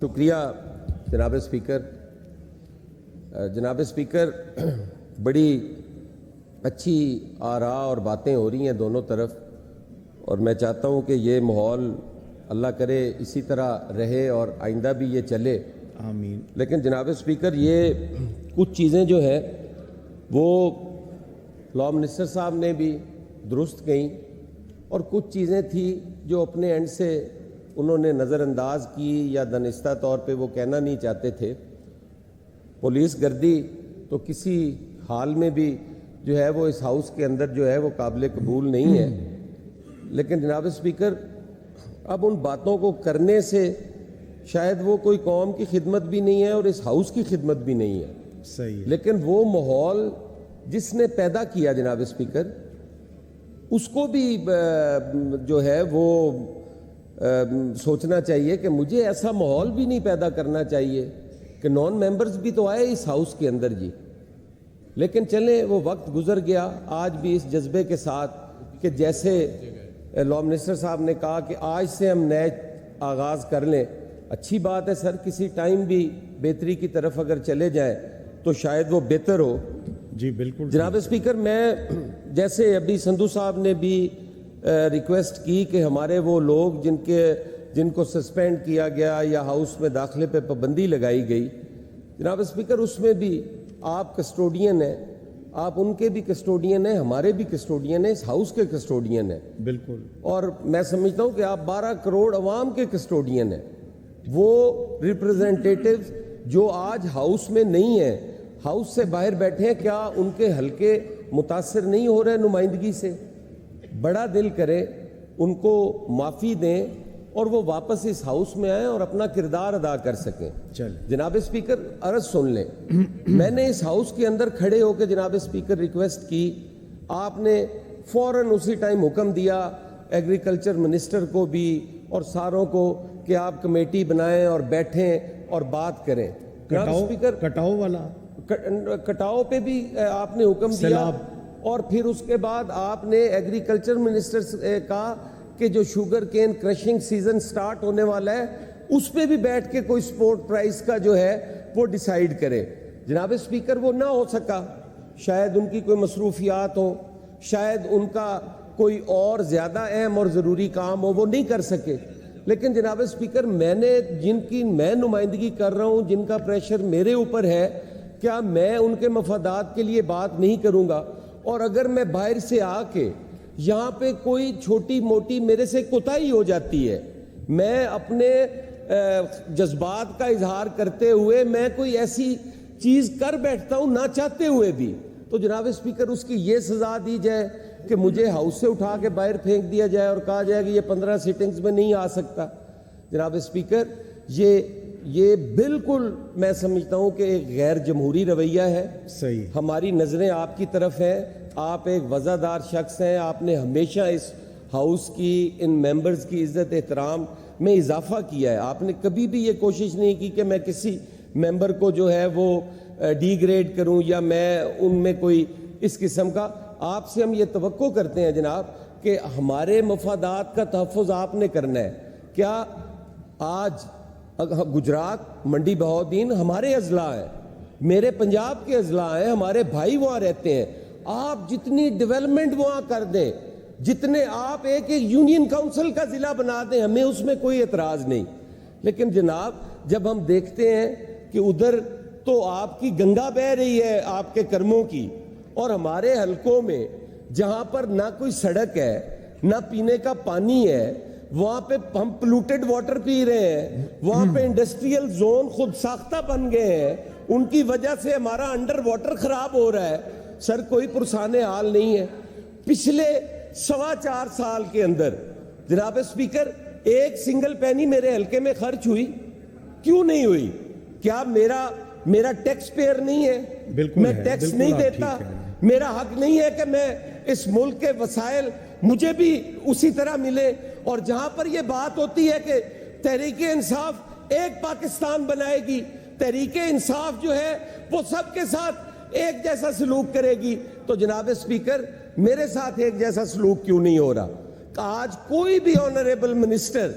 شکریہ جناب اسپیکر. جناب اسپیکر, بڑی اچھی آراء اور باتیں ہو رہی ہیں دونوں طرف, اور میں چاہتا ہوں کہ یہ ماحول اللہ کرے اسی طرح رہے اور آئندہ بھی یہ چلے. آمین. لیکن جناب اسپیکر, یہ کچھ چیزیں جو ہیں وہ لاء منسٹر صاحب نے بھی درست کہیں, اور کچھ چیزیں تھیں جو اپنے اینڈ سے انہوں نے نظر انداز کی یا دانستہ طور پہ وہ کہنا نہیں چاہتے تھے. پولیس گردی تو کسی حال میں بھی جو ہے وہ اس ہاؤس کے اندر جو ہے وہ قابل قبول نہیں ہے. لیکن جناب اسپیکر, اب ان باتوں کو کرنے سے شاید وہ کوئی قوم کی خدمت بھی نہیں ہے اور اس ہاؤس کی خدمت بھی نہیں ہے. صحیح. لیکن وہ ماحول جس نے پیدا کیا جناب اسپیکر, اس کو بھی جو ہے وہ سوچنا چاہیے کہ مجھے ایسا ماحول بھی نہیں پیدا کرنا چاہیے کہ نان ممبرز بھی تو آئے اس ہاؤس کے اندر جی. لیکن چلیں, وہ وقت گزر گیا. آج بھی اس جذبے کے ساتھ کہ جیسے لاء منسٹر صاحب نے کہا کہ آج سے ہم نئے آغاز کر لیں, اچھی بات ہے سر. کسی ٹائم بھی بہتری کی طرف اگر چلے جائیں تو شاید وہ بہتر ہو. جی بالکل جناب اسپیکر, میں جیسے ابھی سندھو صاحب نے بھی ریکویسٹ کی کہ ہمارے وہ لوگ جن کو سسپینڈ کیا گیا یا ہاؤس میں داخلے پہ پابندی لگائی گئی, جناب اسپیکر اس میں بھی آپ کسٹوڈین ہیں, آپ ان کے بھی کسٹوڈین ہیں, ہمارے بھی کسٹوڈین ہیں, اس ہاؤس کے کسٹوڈین ہیں. بالکل. اور میں سمجھتا ہوں کہ آپ 12 کروڑ عوام کے کسٹوڈین ہیں. وہ ریپرزینٹیٹیوز جو آج ہاؤس میں نہیں ہیں, ہاؤس سے باہر بیٹھے ہیں, کیا ان کے حلقے متاثر نہیں ہو رہے نمائندگی سے؟ بڑا دل کرے ان کو معافی دیں اور وہ واپس اس ہاؤس میں آئیں اور اپنا کردار ادا کر سکیں. جناب اسپیکر, عرض سن لیں. میں نے اس ہاؤس کے اندر کھڑے ہو کے جناب اسپیکر ریکویسٹ کی, آپ نے فوراً اسی ٹائم حکم دیا ایگریکلچر منسٹر کو بھی اور ساروں کو کہ آپ کمیٹی بنائیں اور بیٹھیں اور بات کریں. جناب اسپیکر, کٹاؤ والا کٹاؤ پہ بھی آپ نے حکم دیا, اور پھر اس کے بعد آپ نے ایگریکلچر منسٹر سے کہا کہ جو sugar cane crushing season start ہونے والا ہے اس پہ بھی بیٹھ کے کوئی سپورٹ پرائز کا جو ہے وہ ڈیسائیڈ کرے. جناب اسپیکر, وہ نہ ہو سکا, شاید ان کی کوئی مصروفیات ہو, شاید ان کا کوئی اور زیادہ اہم اور ضروری کام ہو, وہ نہیں کر سکے. لیکن جناب اسپیکر, میں نمائندگی کر رہا ہوں, جن کا پریشر میرے اوپر ہے, کیا میں ان کے مفادات کے لیے بات نہیں کروں گا؟ اور اگر میں باہر سے آ کے یہاں پہ کوئی چھوٹی موٹی میرے سے کوتاہی ہو جاتی ہے, میں اپنے جذبات کا اظہار کرتے ہوئے میں کوئی ایسی چیز کر بیٹھتا ہوں نہ چاہتے ہوئے بھی, تو جناب اسپیکر اس کی یہ سزا دی جائے کہ مجھے ہاؤس سے اٹھا کے باہر پھینک دیا جائے اور کہا جائے کہ یہ 15 سیٹنگز میں نہیں آ سکتا. جناب اسپیکر, یہ بالکل میں سمجھتا ہوں کہ ایک غیر جمہوری رویہ ہے. صحیح. ہماری نظریں آپ کی طرف ہیں, آپ ایک وفادار شخص ہیں, آپ نے ہمیشہ اس ہاؤس کی ان ممبرز کی عزت احترام میں اضافہ کیا ہے. آپ نے کبھی بھی یہ کوشش نہیں کی کہ میں کسی ممبر کو جو ہے وہ ڈی گریڈ کروں یا میں ان میں کوئی اس قسم کا. آپ سے ہم یہ توقع کرتے ہیں جناب کہ ہمارے مفادات کا تحفظ آپ نے کرنا ہے. کیا آج گجرات منڈی بہاؤدین ہمارے اضلاع ہیں, میرے پنجاب کے اضلاع ہیں, ہمارے بھائی وہاں رہتے ہیں, آپ جتنی ڈیولپمنٹ وہاں کر دیں, جتنے آپ ایک یونین کاؤنسل کا ضلع بنا دیں, ہمیں اس میں کوئی اعتراض نہیں. لیکن جناب, جب ہم دیکھتے ہیں کہ ادھر تو آپ کی گنگا بہہ رہی ہے آپ کے کرموں کی, اور ہمارے حلقوں میں جہاں پر نہ کوئی سڑک ہے نہ پینے کا پانی ہے, وہاں پہ ہم پلوٹڈ واٹر پی رہے ہیں, وہاں پہ انڈسٹریل زون خود ساختہ بن گئے ہیں, ان کی وجہ سے ہمارا انڈر واٹر خراب ہو رہا ہے. سر, کوئی پرسان حال نہیں ہے. پچھلے 4.25 سال کے اندر جناب اسپیکر, ایک سنگل پینی میرے حلقے میں خرچ ہوئی؟ کیوں nicht ہوئی؟ کیا میرا ٹیکس پیئر نہیں ہے؟ میں ٹیکس نہیں دیتا؟ میرا حق نہیں ہے کہ میں اس ملک کے وسائل مجھے بھی اسی طرح ملے؟ اور جہاں پر یہ بات ہوتی ہے کہ تحریک انصاف ایک پاکستان بنائے گی, تحریک انصاف جو ہے وہ سب کے ساتھ ایک جیسا سلوک کرے گی, تو جناب اسپیکر, میرے ساتھ ایک جیسا سلوک کیوں نہیں ہو رہا؟ آج کوئی بھی آنریبل منسٹر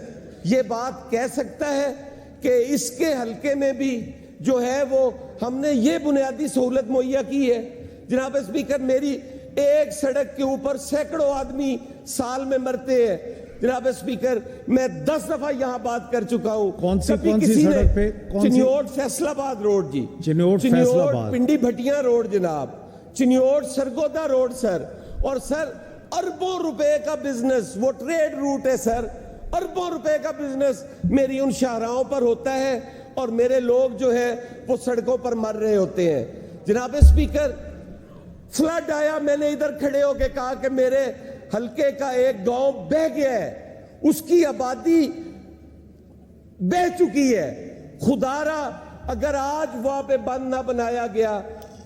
یہ بات کہہ سکتا ہے کہ اس کے حلقے میں بھی جو ہے وہ ہم نے یہ بنیادی سہولت مہیا کی ہے. جناب اسپیکر, میری ایک سڑک کے اوپر سینکڑوں آدمی سال میں مرتے ہیں. جناب اسپیکر, میں 10 دفعہ یہاں بات کر چکا ہوں. کون سی سڑک پہ؟ چنیوٹ فیصل آباد روڈ جی, چنیوٹ فیصل آباد, پنڈی بھٹیاں روڈ جناب, چنیوٹ سرگودا روڈ سر. اور سر اربوں روپے کا بزنس, وہ ٹریڈ روٹ ہے سر, اربوں روپے کا بزنس میری ان شاہراہوں پر ہوتا ہے اور میرے لوگ جو ہے وہ سڑکوں پر مر رہے ہوتے ہیں. جناب اسپیکر, فلڈ آیا, میں نے ادھر کھڑے ہو کے کہا کہ میرے حلقے کا ایک گاؤں بہہ گیا ہے, اس کی آبادی بہہ چکی ہے. خدا را اگر آج وہاں پہ بند نہ بنایا گیا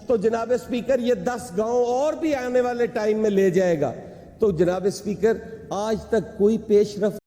تو جناب اسپیکر یہ 10 گاؤں اور بھی آنے والے ٹائم میں لے جائے گا. تو جناب اسپیکر, آج تک کوئی پیش رفت